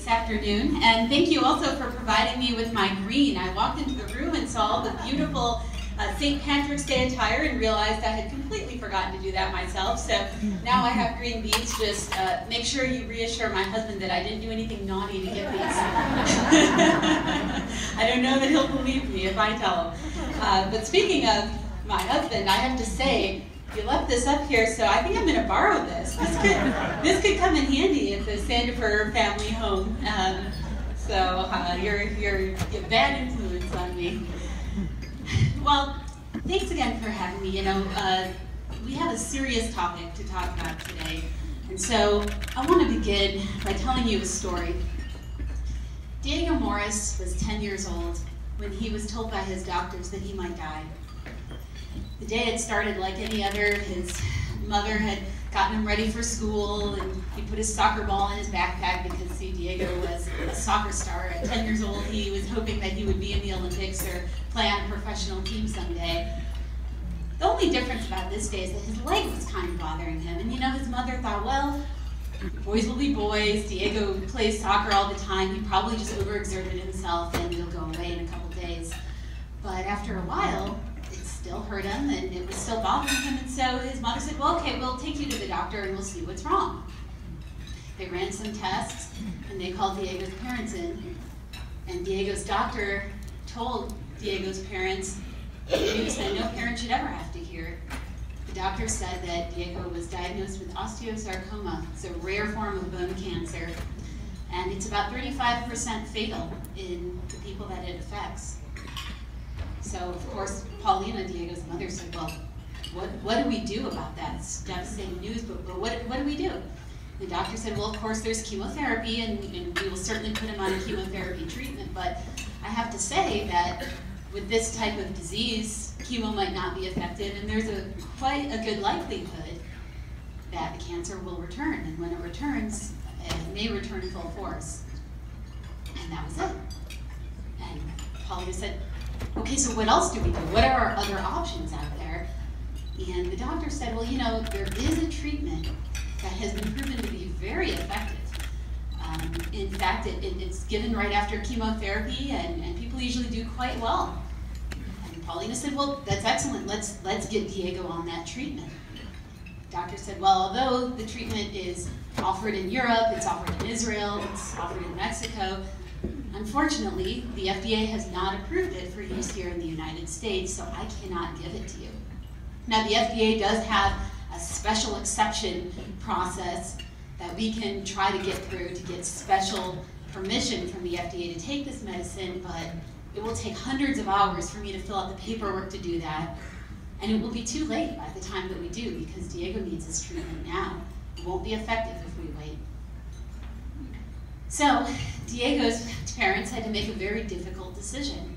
this afternoon, and thank you also for providing me with my green. I walked into the room and saw the beautiful St. Patrick's Day attire and realized I had completely forgotten to do that myself, so now I have green beads. Just make sure you reassure my husband that I didn't do anything naughty to get these. I don't know that he'll believe me if I tell him. But speaking of my husband, I have to say, you left this up here, so I think I'm going to borrow this. This could come in handy at the Sandefur family home. You're a bad influence on me. Well, thanks again for having me. We have a serious topic to talk about today, and so I want to begin by telling you a story. Diego Morris was 10 years old when he was told by his doctors that he might die. The day had started like any other. His mother had gotten him ready for school, and he put his soccer ball in his backpack because, see, Diego was a soccer star. At 10 years old, he was hoping that he would be in the Olympics or play on a professional team someday. The only difference about this day is that his leg was kind of bothering him, and his mother thought, well, boys will be boys. Diego plays soccer all the time. He probably just overexerted himself, and he'll go away in a couple days. But after a while, still hurt him, and it was still bothering him, and so his mother said, well, okay, we'll take you to the doctor and we'll see what's wrong. They ran some tests, and they called Diego's parents in, and Diego's doctor told Diego's parents news that no parent should ever have to hear. The doctor said that Diego was diagnosed with osteosarcoma. It's a rare form of bone cancer, and it's about 35% fatal in the people that it affects. So, of course, Paulina, Diego's mother, said, well, what do we do about that? It's devastating news, but what do we do? The doctor said, well, of course, there's chemotherapy, and we will certainly put him on a chemotherapy treatment, but I have to say that with this type of disease, chemo might not be effective, and there's quite a good likelihood that the cancer will return, and when it returns, it may return full force. And that was it. And Paulina said, okay, so what else do we do? What are our other options out there? And the doctor said, well, there is a treatment that has been proven to be very effective. In fact, it's given right after chemotherapy, and people usually do quite well. And Paulina said, well, that's excellent. Let's get Diego on that treatment. The doctor said, well, although the treatment is offered in Europe, it's offered in Israel, it's offered in Mexico, unfortunately, the FDA has not approved it for use here in the United States, so I cannot give it to you. Now, the FDA does have a special exception process that we can try to get through to get special permission from the FDA to take this medicine, but it will take hundreds of hours for me to fill out the paperwork to do that, and it will be too late by the time that we do because Diego needs his treatment now. It won't be effective if we wait. So, Diego's parents had to make a very difficult decision.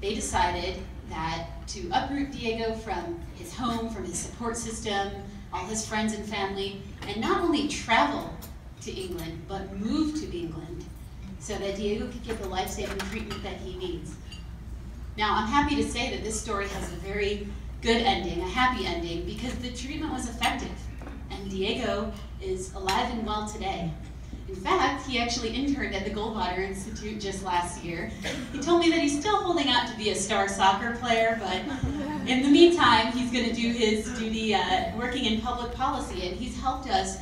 They decided that to uproot Diego from his home, from his support system, all his friends and family, and not only travel to England, but move to England so that Diego could get the life-saving treatment that he needs. Now, I'm happy to say that this story has a very good ending, a happy ending, because the treatment was effective, and Diego is alive and well today. In fact, he actually interned at the Goldwater Institute just last year. He told me that he's still holding out to be a star soccer player, but in the meantime, he's going to do his duty working in public policy, and he's helped us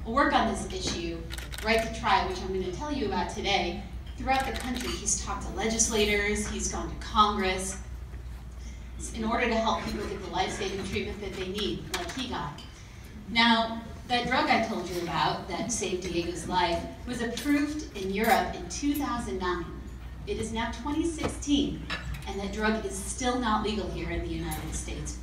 work on this issue, Right to Try, which I'm going to tell you about today. Throughout the country, he's talked to legislators, he's gone to Congress, in order to help people get the life-saving treatment that they need, like he got. Now, that drug I told you about that saved Diego's life was approved in Europe in 2009. It is now 2016, and that drug is still not legal here in the United States.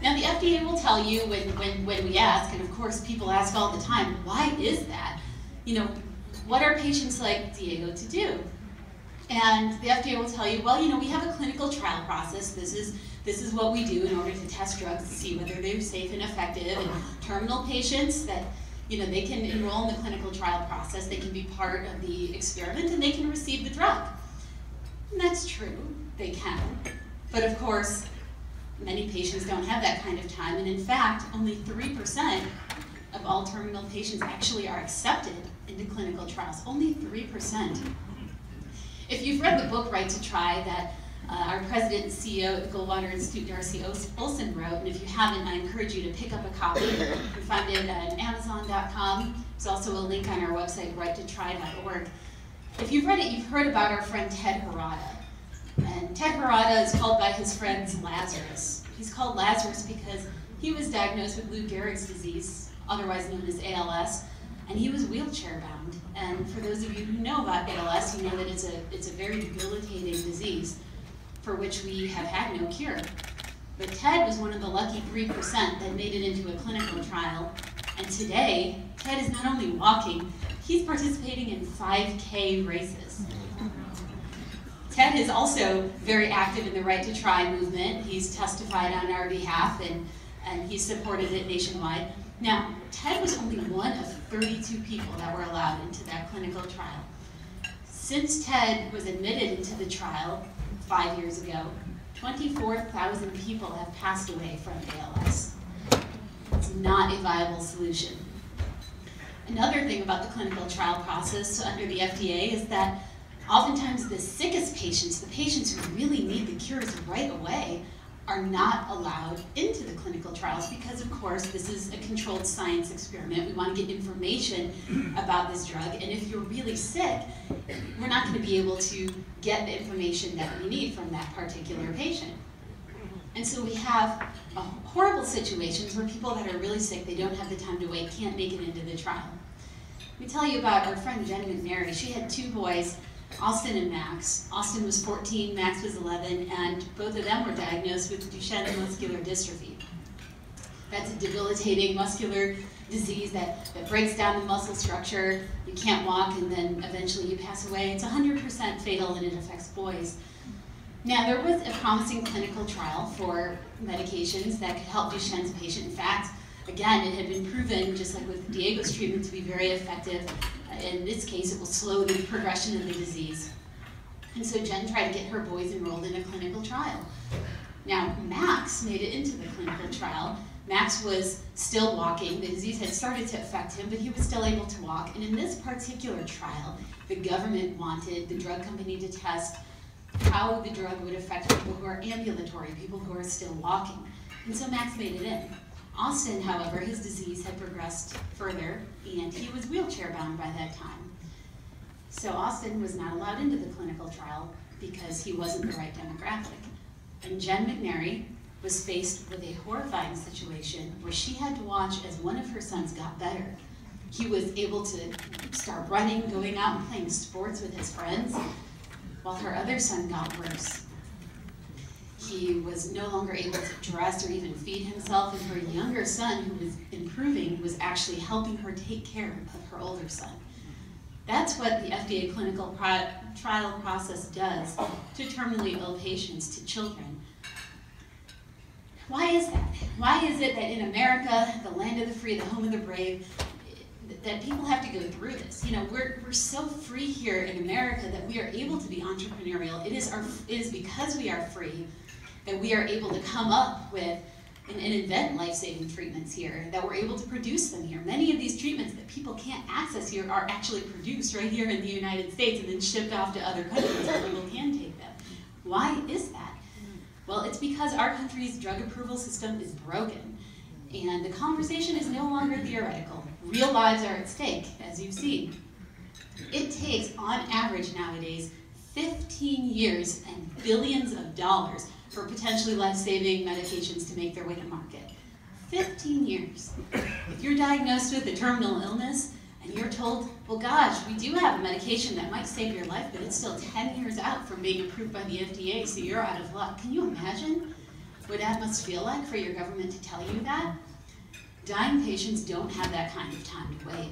Now, the FDA will tell you when we ask, and of course people ask all the time, why is that? What are patients like Diego to do? And the FDA will tell you, well, we have a clinical trial process. This is what we do in order to test drugs to see whether they're safe and effective. And terminal patients that, they can enroll in the clinical trial process. They can be part of the experiment, and they can receive the drug. And that's true, they can. But of course, many patients don't have that kind of time. And in fact, only 3% of all terminal patients actually are accepted into clinical trials, only 3%. If you've read the book Right to Try that our president and CEO at the Goldwater Institute, Darcy Olson, wrote, and if you haven't, I encourage you to pick up a copy. You can find it at Amazon.com. There's also a link on our website, righttotry.org. If you've read it, you've heard about our friend Ted Harada. And Ted Harada is called by his friends Lazarus. He's called Lazarus because he was diagnosed with Lou Gehrig's disease, otherwise known as ALS, and he was wheelchair bound. And for those of you who know about ALS, you know that it's a very debilitating disease for which we have had no cure. But Ted was one of the lucky 3% that made it into a clinical trial. And today, Ted is not only walking, he's participating in 5K races. Ted is also very active in the Right to Try movement. He's testified on our behalf and he's supported it nationwide. Now, Ted was only one of 32 people that were allowed into that clinical trial. Since Ted was admitted into the trial 5 years ago, 24,000 people have passed away from ALS. It's not a viable solution. Another thing about the clinical trial process under the FDA is that oftentimes the sickest patients, the patients who really need the cures right away, are not allowed into the clinical trials because, of course, this is a controlled science experiment. We want to get information about this drug, and if you're really sick, we're not going to be able to get the information that we need from that particular patient. And so we have horrible situations where people that are really sick, they don't have the time to wait, can't make it into the trial. Let me tell you about our friend Jen McNary. She had 2 boys, Austin and Max. Austin was 14, Max was 11, and both of them were diagnosed with Duchenne muscular dystrophy. That's a debilitating muscular disease that breaks down the muscle structure. You can't walk, and then eventually you pass away. It's 100% fatal, and it affects boys. Now, there was a promising clinical trial for medications that could help Duchenne's patient. In fact, again, it had been proven, just like with Diego's treatment, to be very effective. In this case, it will slow the progression of the disease. And so Jen tried to get her boys enrolled in a clinical trial. Now, Max made it into the clinical trial. Max was still walking. The disease had started to affect him, but he was still able to walk. And in this particular trial, the government wanted the drug company to test how the drug would affect people who are ambulatory, people who are still walking. And so Max made it in. Austin, however, his disease had progressed further, and he was wheelchair bound by that time. So Austin was not allowed into the clinical trial because he wasn't the right demographic. And Jen McNary was faced with a horrifying situation where she had to watch as one of her sons got better. He was able to start running, going out and playing sports with his friends, while her other son got worse. He was no longer able to dress or even feed himself, and her younger son, who was improving, was actually helping her take care of her older son. That's what the FDA clinical trial process does to terminally ill patients, to children. Why is that? Why is it that in America, the land of the free, the home of the brave, that people have to go through this? You know, we're so free here in America that we are able to be entrepreneurial. It is because we are free that we are able to come up with and invent life-saving treatments here, that we're able to produce them here. Many of these treatments that people can't access here are actually produced right here in the United States and then shipped off to other countries where people can take them. Why is that? Well, it's because our country's drug approval system is broken. And the conversation is no longer theoretical. Real lives are at stake, as you've seen. It takes, on average nowadays, 15 years and billions of dollars for potentially life-saving medications to make their way to market. 15 years. If you're diagnosed with a terminal illness and you're told, well gosh, we do have a medication that might save your life, but it's still 10 years out from being approved by the FDA, so you're out of luck. Can you imagine what that must feel like for your government to tell you that? Dying patients don't have that kind of time to wait.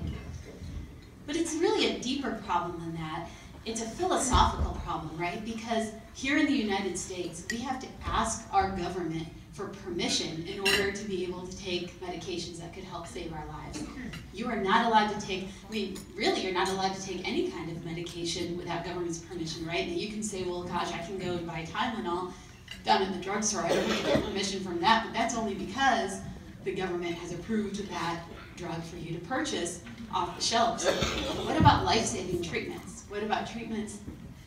But it's really a deeper problem than that. It's a philosophical problem, right? Because here in the United States, we have to ask our government for permission in order to be able to take medications that could help save our lives. You are not allowed to take, really you're not allowed to take any kind of medication without government's permission, right? Now you can say, well gosh, I can go and buy Tylenol down at the drugstore. I don't need permission from that, but that's only because the government has approved that drug for you to purchase off the shelves. What about life-saving treatments? What about treatments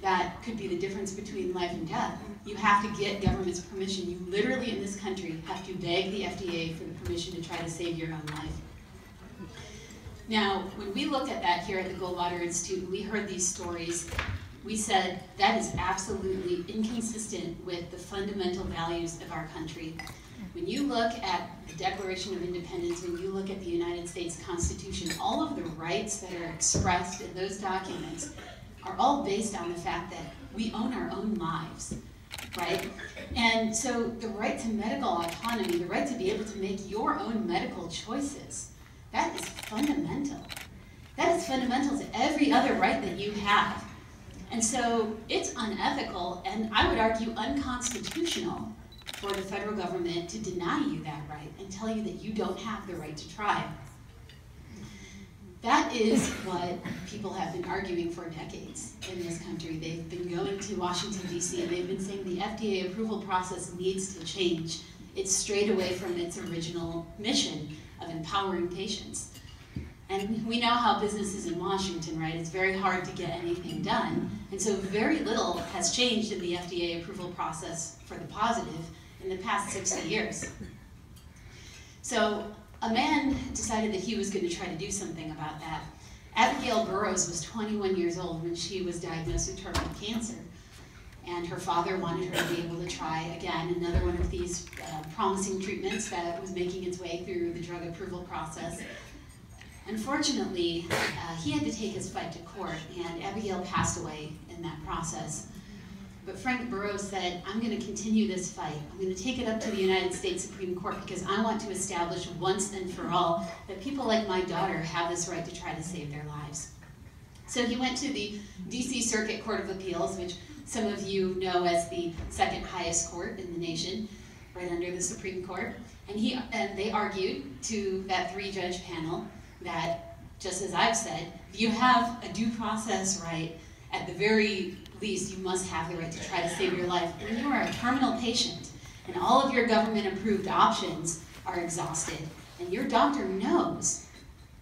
that could be the difference between life and death? You have to get government's permission. You literally, in this country, have to beg the FDA for the permission to try to save your own life. Now, when we looked at that here at the Goldwater Institute, we heard these stories, we said that is absolutely inconsistent with the fundamental values of our country. When you look at the Declaration of Independence, when you look at the United States Constitution, all of the rights that are expressed in those documents are all based on the fact that we own our own lives, right? And so the right to medical autonomy, the right to be able to make your own medical choices, that is fundamental. That is fundamental to every other right that you have. And so it's unethical, and I would argue unconstitutional, for the federal government to deny you that right and tell you that you don't have the right to try. That is what people have been arguing for decades in this country. They've been going to Washington, D.C., and they've been saying the FDA approval process needs to change. It's strayed away from its original mission of empowering patients. And we know how business is in Washington, right? It's very hard to get anything done. And so very little has changed in the FDA approval process for the positive in the past 60 years. So a man decided that he was going to try to do something about that. Abigail Burroughs was 21 years old when she was diagnosed with terminal cancer. And her father wanted her to be able to try, again, another one of these promising treatments that was making its way through the drug approval process. Unfortunately, he had to take his fight to court, and Abigail passed away in that process. But Frank Burroughs said, I'm going to continue this fight. I'm going to take it up to the United States Supreme Court because I want to establish once and for all that people like my daughter have this right to try to save their lives. So he went to the D.C. Circuit Court of Appeals, which some of you know as the second highest court in the nation, right under the Supreme Court. And they argued to that three-judge panel that, just as I've said, if you have a due process right, at the very least, you must have the right to try to save your life. When you are a terminal patient and all of your government-approved options are exhausted, and your doctor knows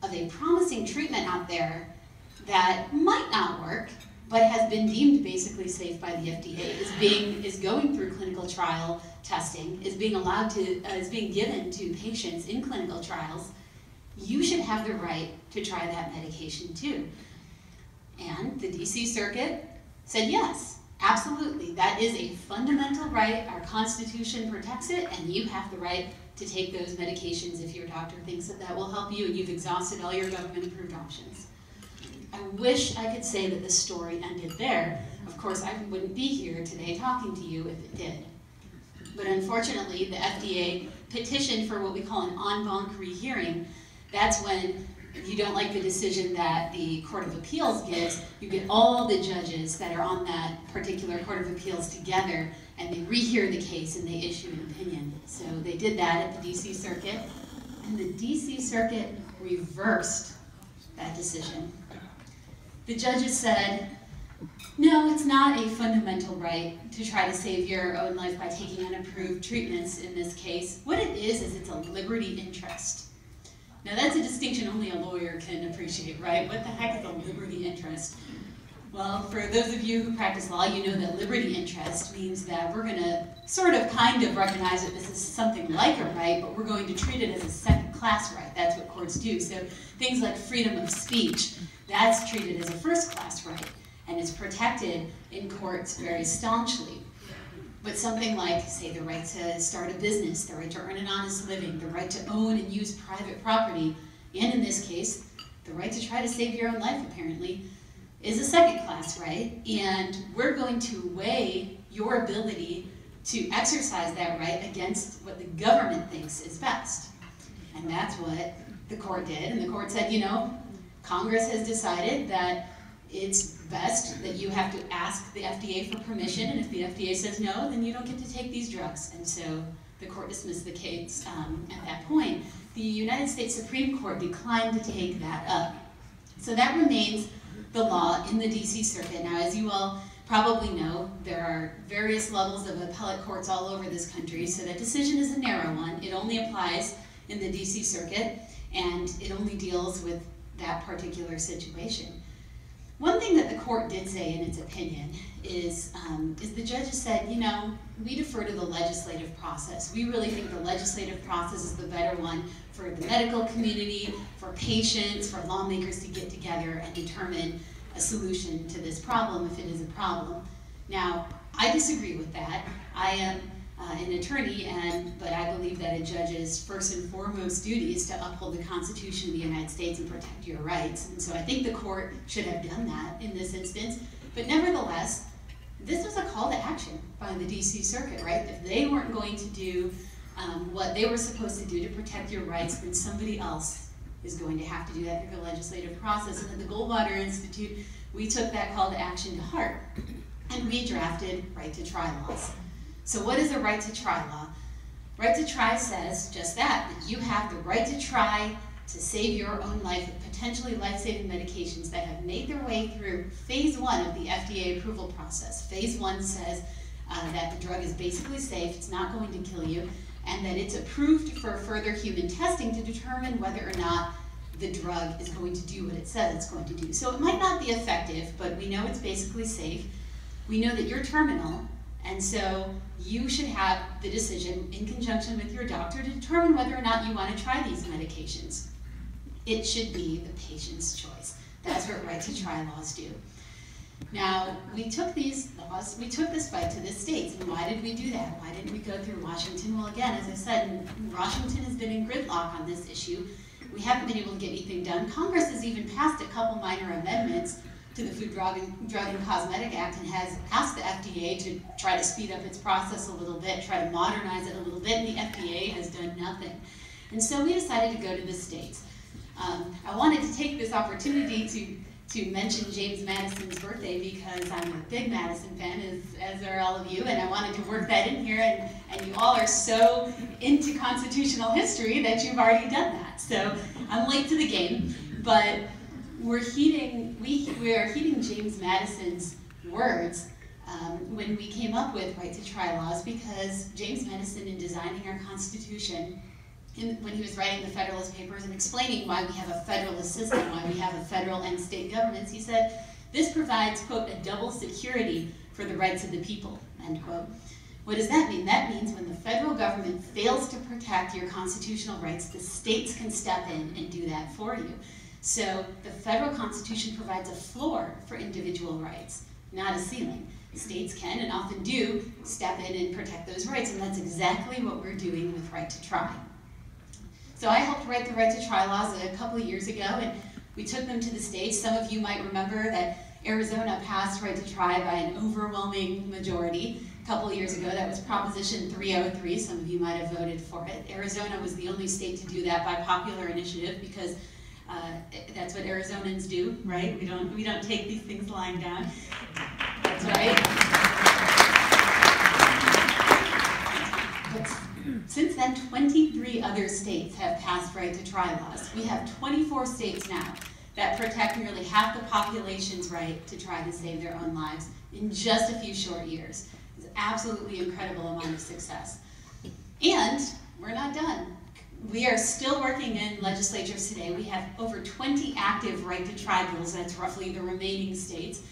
of a promising treatment out there that might not work, but has been deemed basically safe by the FDA, is going through clinical trial testing, is being given to patients in clinical trials, you should have the right to try that medication too. And the DC Circuit said yes, absolutely, that is a fundamental right, our Constitution protects it, and you have the right to take those medications if your doctor thinks that that will help you and you've exhausted all your government-approved options. I wish I could say that the story ended there. Of course, I wouldn't be here today talking to you if it did. But unfortunately, the FDA petitioned for what we call an en banc rehearing. That's when, if you don't like the decision that the Court of Appeals gives, you get all the judges that are on that particular Court of Appeals together, and they rehear the case and they issue an opinion. So they did that at the DC Circuit, and the DC Circuit reversed that decision. The judges said, no, it's not a fundamental right to try to save your own life by taking unapproved treatments in this case. What it is it's a liberty interest. Now that's a distinction only a lawyer can appreciate, right? What the heck is a liberty interest? Well, for those of you who practice law, you know that liberty interest means that we're going to sort of kind of recognize that this is something like a right, but we're going to treat it as a second-class right. That's what courts do. So things like freedom of speech, that's treated as a first-class right, and is protected in courts very staunchly. But something like, say, the right to start a business, the right to earn an honest living, the right to own and use private property, and in this case, the right to try to save your own life, apparently, is a second-class right, and we're going to weigh your ability to exercise that right against what the government thinks is best. And that's what the court did, and the court said, you know, Congress has decided that it's best that you have to ask the FDA for permission, and if the FDA says no, then you don't get to take these drugs. And so the court dismissed the case at that point. The United States Supreme Court declined to take that up. So that remains the law in the DC Circuit. Now, as you all probably know, there are various levels of appellate courts all over this country, so that decision is a narrow one. It only applies in the DC Circuit. and it only deals with that particular situation. One thing that the court did say in its opinion is the judges said, you know, we defer to the legislative process. We really think the legislative process is the better one for the medical community, for patients, for lawmakers to get together and determine a solution to this problem if it is a problem. Now, I disagree with that. I am an attorney, but I believe that a judge's first and foremost duty is to uphold the Constitution of the United States and protect your rights. And so I think the court should have done that in this instance. But nevertheless, this was a call to action by the DC Circuit, right? If they weren't going to do what they were supposed to do to protect your rights, then somebody else is going to have to do that through the legislative process. And at the Goldwater Institute, we took that call to action to heart, and we drafted right to try laws. So what is a right to try law? Right to try says just that you have the right to try to save your own life with potentially life-saving medications that have made their way through phase 1 of the FDA approval process. Phase 1 says that the drug is basically safe, it's not going to kill you, and that it's approved for further human testing to determine whether or not the drug is going to do what it says it's going to do. So it might not be effective, but we know it's basically safe. We know that you're terminal, and so you should have the decision in conjunction with your doctor to determine whether or not you want to try these medications. It should be the patient's choice. That's what right to try laws do. Now, we took these laws, we took this fight to the states, and why did we do that? Why didn't we go through Washington? Well, again, as I said, Washington has been in gridlock on this issue. We haven't been able to get anything done. Congress has even passed a couple minor amendments to the Food, Drug, and Cosmetic Act and has asked the FDA to try to speed up its process a little bit, try to modernize it a little bit, and the FDA has done nothing. And so we decided to go to the states. I wanted to take this opportunity to mention James Madison's birthday because I'm a big Madison fan, as are all of you, and I wanted to work that in here, and you all are so into constitutional history that you've already done that. So I'm late to the game, but we are heeding James Madison's words when we came up with right to try laws, because James Madison, in designing our Constitution, when he was writing the Federalist Papers and explaining why we have a federalist system, why we have a federal and state governments, he said, this provides, quote, a double security for the rights of the people, end quote. What does that mean? That means when the federal government fails to protect your constitutional rights, the states can step in and do that for you. So the federal Constitution provides a floor for individual rights, not a ceiling. States can and often do step in and protect those rights, and that's exactly what we're doing with right to try. So I helped write the right to try laws a couple of years ago, and we took them to the states. Some of you might remember that Arizona passed right to try by an overwhelming majority a couple of years ago. That was Proposition 303. Some of you might have voted for it. Arizona was the only state to do that by popular initiative because that's what Arizonans do, right? We don't take these things lying down. That's right. But since then, 23 other states have passed right to try laws. We have 24 states now that protect nearly half the population's right to try to save their own lives in just a few short years. It's an absolutely incredible amount of success. And we're not done. We are still working in legislatures today. We have over 20 active right to try bills. That's roughly the remaining states.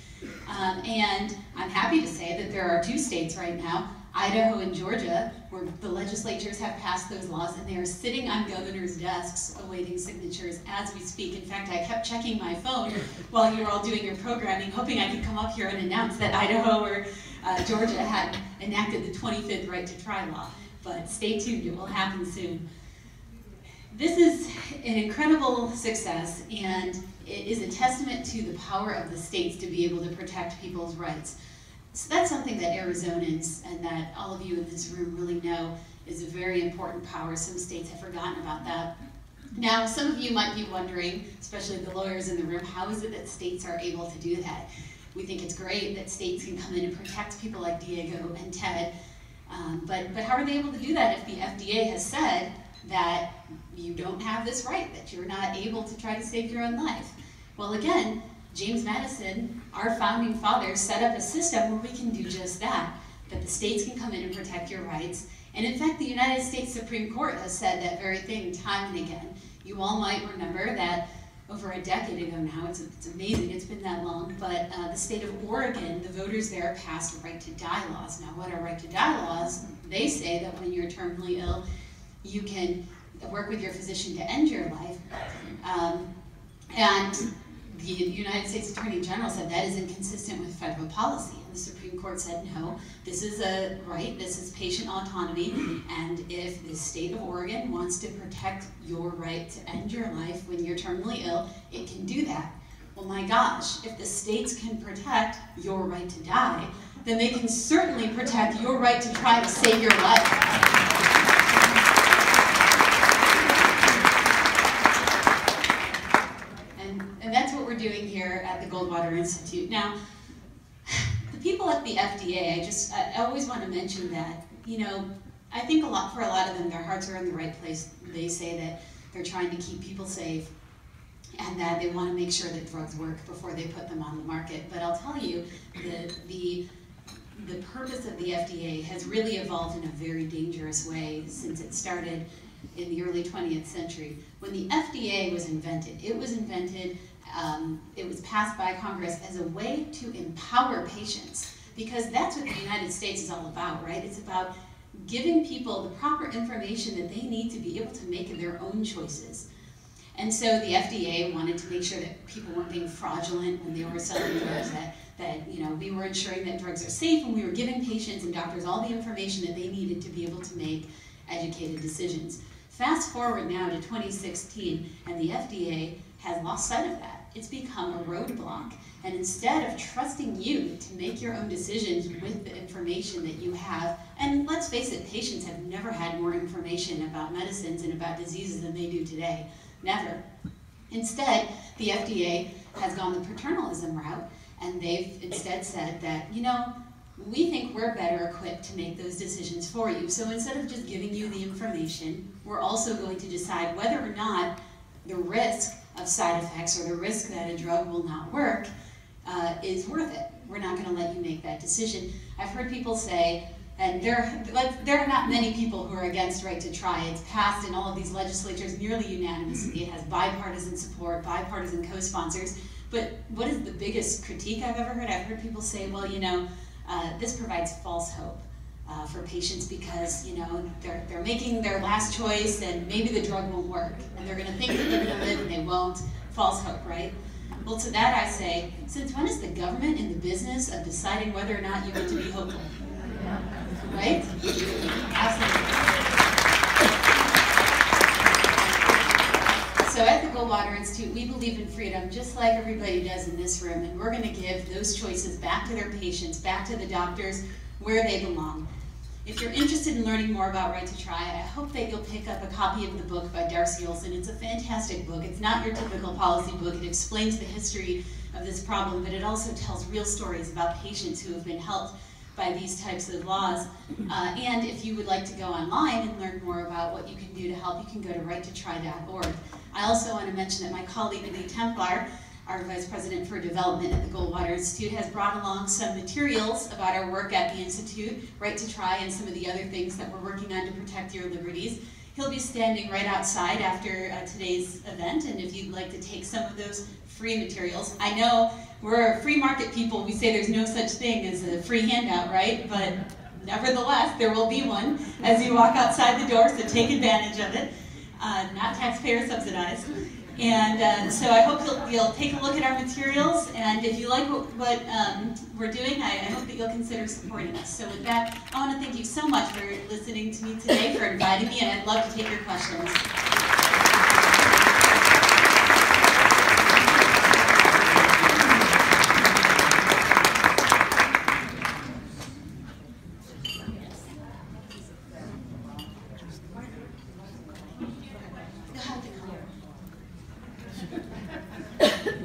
And I'm happy to say that there are 2 states right now, Idaho and Georgia, where the legislatures have passed those laws, and they are sitting on governors' desks awaiting signatures as we speak. In fact, I kept checking my phone while you were all doing your programming, hoping I could come up here and announce that Idaho or Georgia had enacted the 25th right to try law. But stay tuned, it will happen soon. This is an incredible success, and it is a testament to the power of the states to be able to protect people's rights. So that's something that Arizonans and that all of you in this room really know is a very important power. Some states have forgotten about that. Now, some of you might be wondering, especially the lawyers in the room, how is it that states are able to do that? We think it's great that states can come in and protect people like Diego and Ted, but how are they able to do that if the FDA has said that you don't have this right, that you're not able to try to save your own life? Well, again, James Madison, our founding fathers, set up a system where we can do just that the states can come in and protect your rights. And in fact, the United States Supreme Court has said that very thing time and again. You all might remember that over a decade ago now, it's amazing, it's been that long, but the state of Oregon, the voters there passed right to die laws. Now, what are right to die laws? They say that when you're terminally ill, you can work with your physician to end your life. And the United States Attorney General said that is inconsistent with federal policy. And the Supreme Court said, no, this is a right, this is patient autonomy, and if the state of Oregon wants to protect your right to end your life when you're terminally ill, it can do that. Well, my gosh, if the states can protect your right to die, then they can certainly protect your right to try to save your life. And that's what we're doing here at the Goldwater Institute. Now, the people at the FDA, I always want to mention that, you know, I think for a lot of them, their hearts are in the right place. They say that they're trying to keep people safe and that they want to make sure that drugs work before they put them on the market. But I'll tell you, the purpose of the FDA has really evolved in a very dangerous way since it started in the early 20th century. When the FDA was invented, it was passed by Congress as a way to empower patients, because that's what the United States is all about, right? It's about giving people the proper information that they need to be able to make their own choices. And so the FDA wanted to make sure that people weren't being fraudulent when they were selling drugs, that you know, we were ensuring that drugs are safe, and we were giving patients and doctors all the information that they needed to be able to make educated decisions. Fast forward now to 2016, and the FDA has lost sight of that. It's become a roadblock. And instead of trusting you to make your own decisions with the information that you have, and let's face it, patients have never had more information about medicines and about diseases than they do today. Never. Instead, the FDA has gone the paternalism route, and they've instead said that, you know, we think we're better equipped to make those decisions for you. So instead of just giving you the information, we're also going to decide whether or not the risk of side effects or the risk that a drug will not work is worth it. We're not going to let you make that decision. I've heard people say, and there are not many people who are against right to try. It's passed in all of these legislatures nearly unanimously. It has bipartisan support, bipartisan co-sponsors. But what is the biggest critique I've ever heard? I've heard people say, well, you know, this provides false hope for patients because, you know, they're making their last choice and maybe the drug won't work. And they're going to think that they're going to live and they won't. False hope, right? Well, to that I say, since when is the government in the business of deciding whether or not you get to be hopeful? Right? Absolutely. So at the Goldwater Institute, we believe in freedom just like everybody does in this room, and we're going to give those choices back to their patients, back to the doctors, where they belong. If you're interested in learning more about Right to Try, I hope that you'll pick up a copy of the book by Darcy Olson. It's a fantastic book. It's not your typical policy book. It explains the history of this problem, but it also tells real stories about patients who have been helped by these types of laws. And if you would like to go online and learn more about what you can do to help, you can go to righttotry.org. I also want to mention that my colleague Lee Templar, our Vice President for Development at the Goldwater Institute, has brought along some materials about our work at the Institute, Right to Try, and some of the other things that we're working on to protect your liberties. He'll be standing right outside after today's event, and if you'd like to take some of those free materials. I know we're free market people, we say there's no such thing as a free handout, right? But nevertheless, there will be one as you walk outside the door, so take advantage of it. Not taxpayer subsidized. And so I hope you'll take a look at our materials, and if you like what we're doing, I hope that you'll consider supporting us. So with that, I want to thank you so much for listening to me today, for inviting me, and I'd love to take your questions.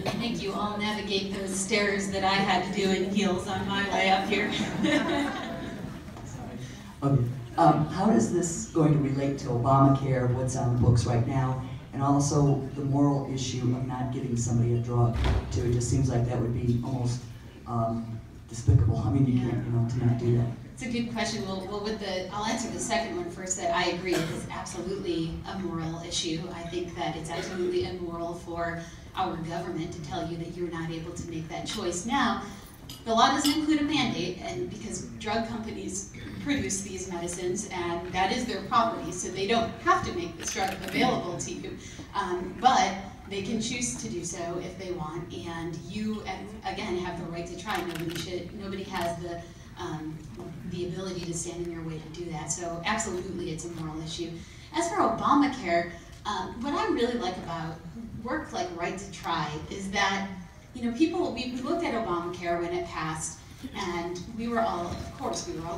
I think you all navigate those stairs that I had to do in heels on my way up here. Okay. How is this going to relate to Obamacare, what's on the books right now, and also the moral issue of not giving somebody a drug, too? It just seems like that would be almost despicable. I mean, you can't, you know, to not do that. It's a good question. Well, I'll answer the second one first, that I agree. It is absolutely a moral issue. I think that it's absolutely immoral for our government to tell you that you're not able to make that choice. Now, the law doesn't include a mandate, and because drug companies produce these medicines, and that is their property, so they don't have to make this drug available to you. But they can choose to do so if they want, and you, again, have the right to try. Nobody has the ability to stand in your way to do that. So absolutely, it's a moral issue. As for Obamacare, what I really like about work like Right to Try is that, we looked at Obamacare when it passed, and we were all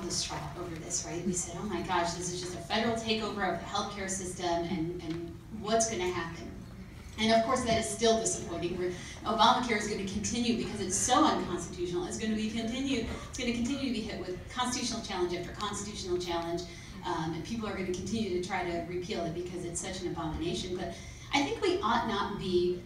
distraught over this, right? We said, oh my gosh, this is just a federal takeover of the healthcare system, and what's going to happen? And of course, that is still disappointing. Obamacare is going to continue, because it's so unconstitutional. It's going to continue to be hit with constitutional challenge after constitutional challenge, and people are going to continue to try to repeal it because it's such an abomination. But I think we ought not be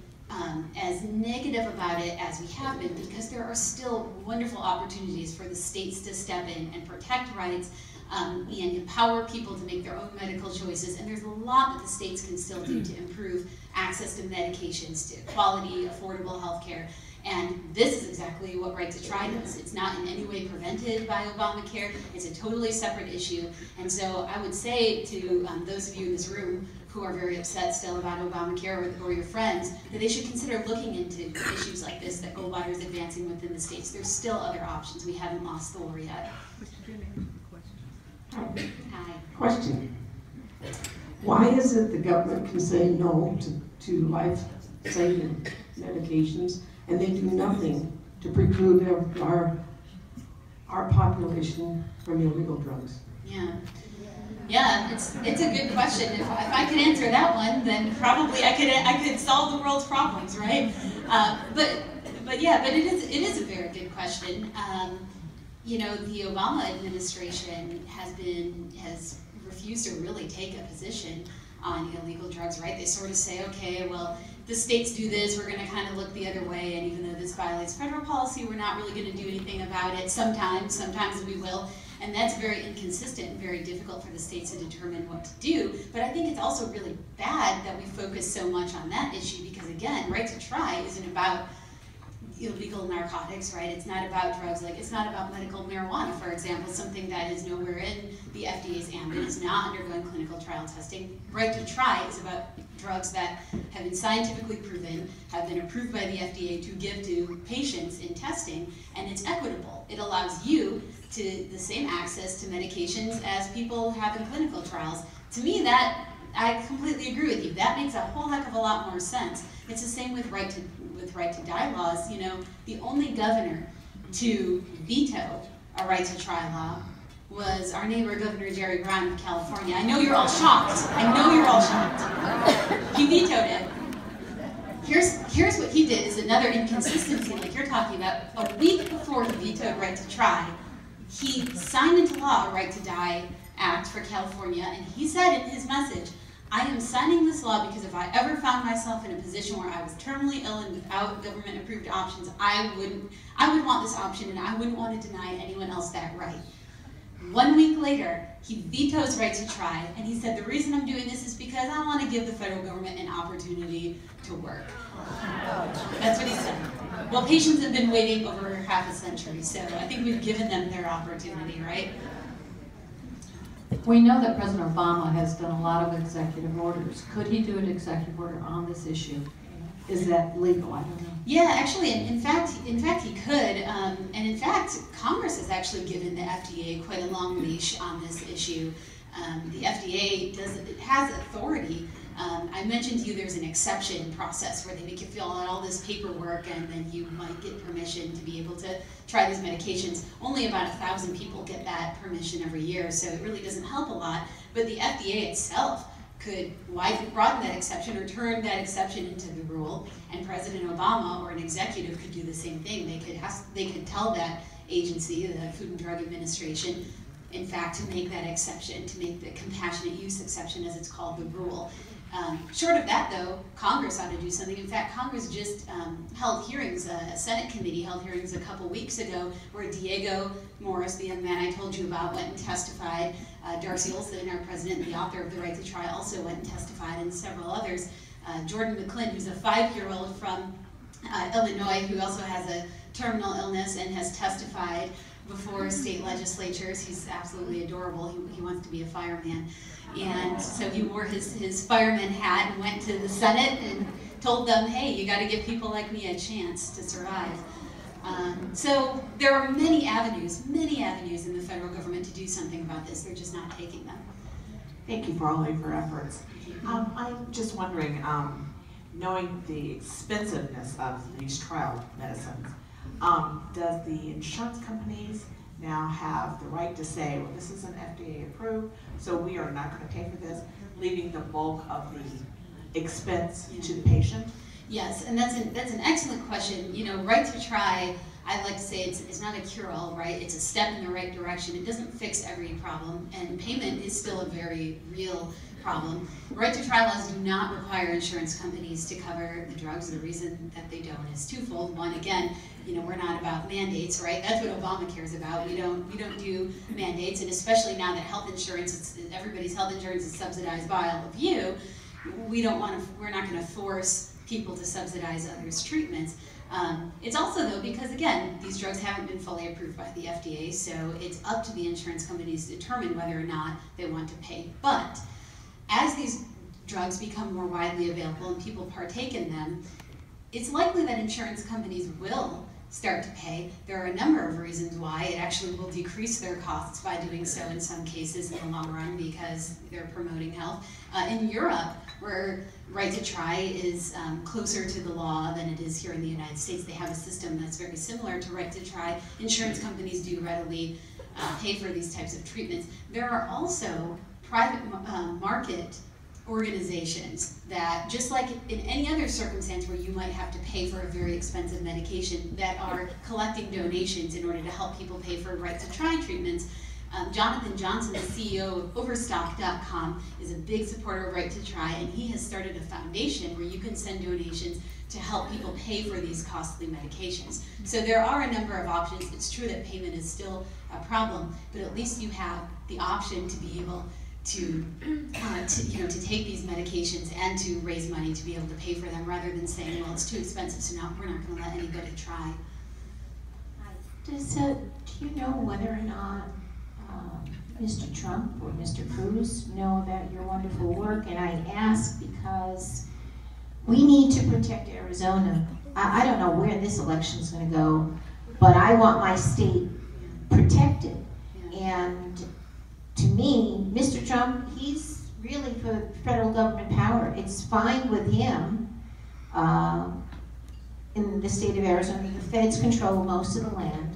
as negative about it as we have been, because there are still wonderful opportunities for the states to step in and protect rights and empower people to make their own medical choices. And there's a lot that the states can still do to improve access to medications, to quality, affordable health care. And this is exactly what Right to Try does. It's not in any way prevented by Obamacare. It's a totally separate issue. And so I would say to those of you in this room who are very upset still about Obamacare, or your friends, that they should consider looking into issues like this that Goldwater is advancing within the states. There's still other options. We haven't lost the war yet. Hi. Question. Why is it the government can say no to life-saving medications, and they do nothing to preclude our population from illegal drugs? Yeah, it's a good question. If I could answer that one, then probably I could solve the world's problems, right? But it is a very good question. The Obama administration has refused to really take a position on illegal drugs, right? They sort of say, okay, well, the states do this, we're going to kind of look the other way, and even though this violates federal policy, we're not really going to do anything about it. Sometimes we will. And that's very inconsistent and very difficult for the states to determine what to do. But I think it's also really bad that we focus so much on that issue, because again, Right to Try isn't about illegal narcotics, right? It's not about drugs, it's not about medical marijuana, for example, something that is nowhere in the FDA's ambit, is not undergoing clinical trial testing. Right to Try is about drugs that have been scientifically proven, have been approved by the FDA to give to patients in testing, and it's equitable. It allows you to the same access to medications as people have in clinical trials. To me, I completely agree with you. That makes a whole heck of a lot more sense. It's the same with right to die laws. The only governor to veto a Right to Try law was our neighbor, Governor Jerry Brown of California. I know you're all shocked. He vetoed it. Here's what he did, is another inconsistency like you're talking about. A week before he vetoed Right to Try, he signed into law a Right to Die Act for California, and he said in his message, I am signing this law because if I ever found myself in a position where I was terminally ill and without government-approved options, I would want this option, and I wouldn't want to deny anyone else that right. 1 week later, he vetoes Right to Try, and he said, the reason I'm doing this is because I want to give the federal government an opportunity to work. That's what he said. Well, patients have been waiting over half a century, so I think we've given them their opportunity, right? We know that President Obama has done a lot of executive orders. Could he do an executive order on this issue? Is that legal? I don't know. Yeah, actually, in fact, he could. And in fact, Congress has actually given the FDA quite a long leash on this issue. The FDA has authority. I mentioned to you there's an exception process where they make you fill out all this paperwork, and then you might get permission to be able to try these medications. Only about 1,000 people get that permission every year, so it really doesn't help a lot. But the FDA itself could broaden that exception or turn that exception into the rule, and President Obama or an executive could do the same thing. They could tell that agency, the Food and Drug Administration, in fact, to make that exception, to make the compassionate use exception, as it's called, the rule. Short of that, though, Congress ought to do something. In fact, Congress just held hearings, a Senate committee held hearings a couple weeks ago where Diego Morris, the young man I told you about, went and testified. Darcy Olson, our president, the author of The Right to Try, also went and testified, and several others. Jordan McClin, who's a 5-year-old from Illinois, who also has a terminal illness and has testified before state legislatures. He's absolutely adorable. He wants to be a fireman. And so he wore his fireman hat and went to the Senate and told them, hey, you got to give people like me a chance to survive. So there are many avenues in the federal government to do something about this. They're just not taking them. Thank you for all of your efforts. I'm just wondering, knowing the expensiveness of these trial medicines, does the insurance companies now have the right to say, well, this isn't FDA approved, so we are not going to pay for this, leaving the bulk of the expense to the patient? Yes, and that's an excellent question. You know, Right to Try, I like to say it's not a cure-all, right? It's a step in the right direction. It doesn't fix every problem, and payment is still a very real problem. Right to Try laws do not require insurance companies to cover the drugs. The reason that they don't is twofold. One, again, you know, we're not about mandates, right? That's what Obamacare is about. We don't do mandates, and especially now that health insurance, everybody's health insurance is subsidized by all of you. We're not going to force people to subsidize others' treatments. It's also, though, because again, these drugs haven't been fully approved by the FDA, so it's up to the insurance companies to determine whether or not they want to pay. But as these drugs become more widely available and people partake in them, it's likely that insurance companies will start to pay. There are a number of reasons why. It actually will decrease their costs by doing so in some cases in the long run because they're promoting health. In Europe, where Right to Try is closer to the law than it is here in the United States, they have a system that's very similar to Right to Try. Insurance companies do readily pay for these types of treatments. There are also private market organizations that, just like in any other circumstance where you might have to pay for a very expensive medication, that are collecting donations in order to help people pay for Right to Try treatments. Jonathan Johnson, the CEO of Overstock.com, is a big supporter of Right to Try, and he has started a foundation where you can send donations to help people pay for these costly medications. So there are a number of options. It's true that payment is still a problem, but at least you have the option to be able to take these medications and to raise money to be able to pay for them, rather than saying, well, it's too expensive, so now we're not going to let anybody try. Do you know whether or not Mr. Trump or Mr. Cruz know about your wonderful work? And I ask because we need to protect Arizona. I don't know where this election is going to go, but I want my state protected. And to me, Mr. Trump, he's really for federal government power. It's fine with him. In the state of Arizona, the feds control most of the land.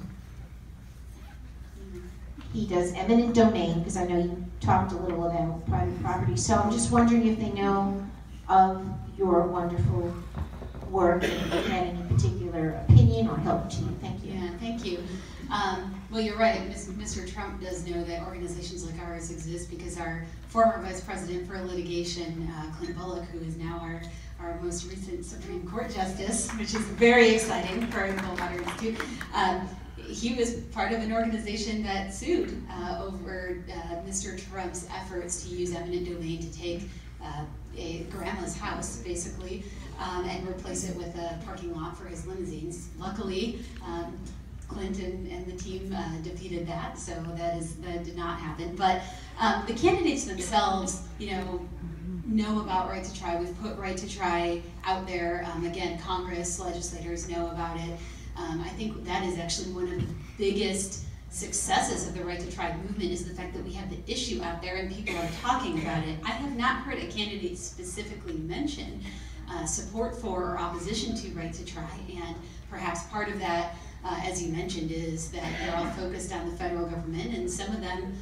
He does eminent domain, because I know you talked a little about private property. So I'm just wondering if they know of your wonderful work and if you had any particular opinion or help to you. Thank you. Yeah, thank you. Well, you're right. Mr. Trump does know that organizations like ours exist, because our former Vice President for litigation, Clint Bullock, who is now our most recent Supreme Court Justice, which is very exciting for the Goldwater Institute, he was part of an organization that sued over Mr. Trump's efforts to use eminent domain to take a grandma's house, basically, and replace it with a parking lot for his limousines. Luckily, Clinton and the team defeated that, so that did not happen. But the candidates themselves, know about Right to Try. We've put Right to Try out there. Again, Congress, legislators know about it. I think that is actually one of the biggest successes of the Right to Try movement, is the fact that we have the issue out there and people are talking about it. I have not heard a candidate specifically mention support for or opposition to Right to Try, and perhaps part of that, as you mentioned, is that they're all focused on the federal government, and some of them,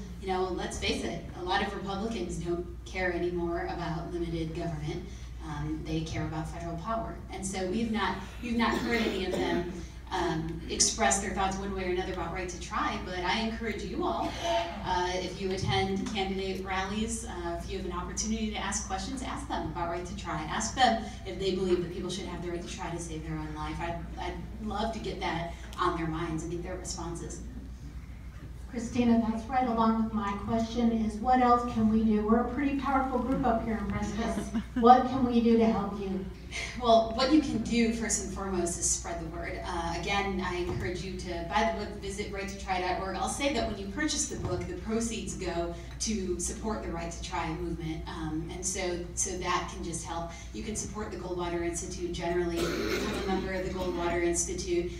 let's face it, a lot of Republicans don't care anymore about limited government. They care about federal power, and so we've not heard any of them express their thoughts one way or another about right to try, but I encourage you all, if you attend candidate rallies, if you have an opportunity to ask questions, ask them about right to try. Ask them if they believe that people should have the right to try to save their own life. I'd love to get that on their minds and get their responses. Christina, that's right along with my question is what else can we do? We're a pretty powerful group up here in Prescott. What can we do to help you? Well, what you can do first and foremost is spread the word. Again, I encourage you to buy the book, visit righttotry.org. I'll say that when you purchase the book, the proceeds go to support the Right to Try movement, and so that can just help. You can support the Goldwater Institute generally, become a member of the Goldwater Institute.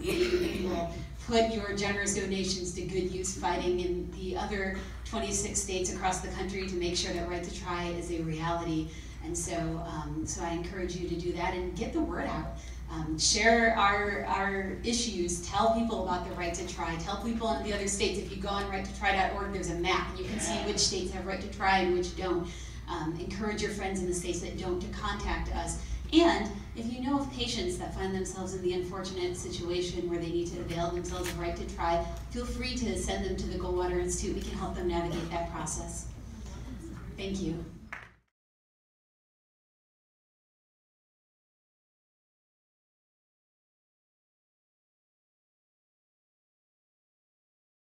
You will put your generous donations to good use fighting in the other 26 states across the country to make sure that Right to Try is a reality. And so I encourage you to do that and get the word out. Share our issues, tell people about the Right to Try, tell people in the other states. If you go on righttotry.org, there's a map and you can see which states have Right to Try and which don't. Encourage your friends in the states that don't to contact us. And if you know of patients that find themselves in the unfortunate situation where they need to avail themselves of Right to Try, feel free to send them to the Goldwater Institute. We can help them navigate that process. Thank you.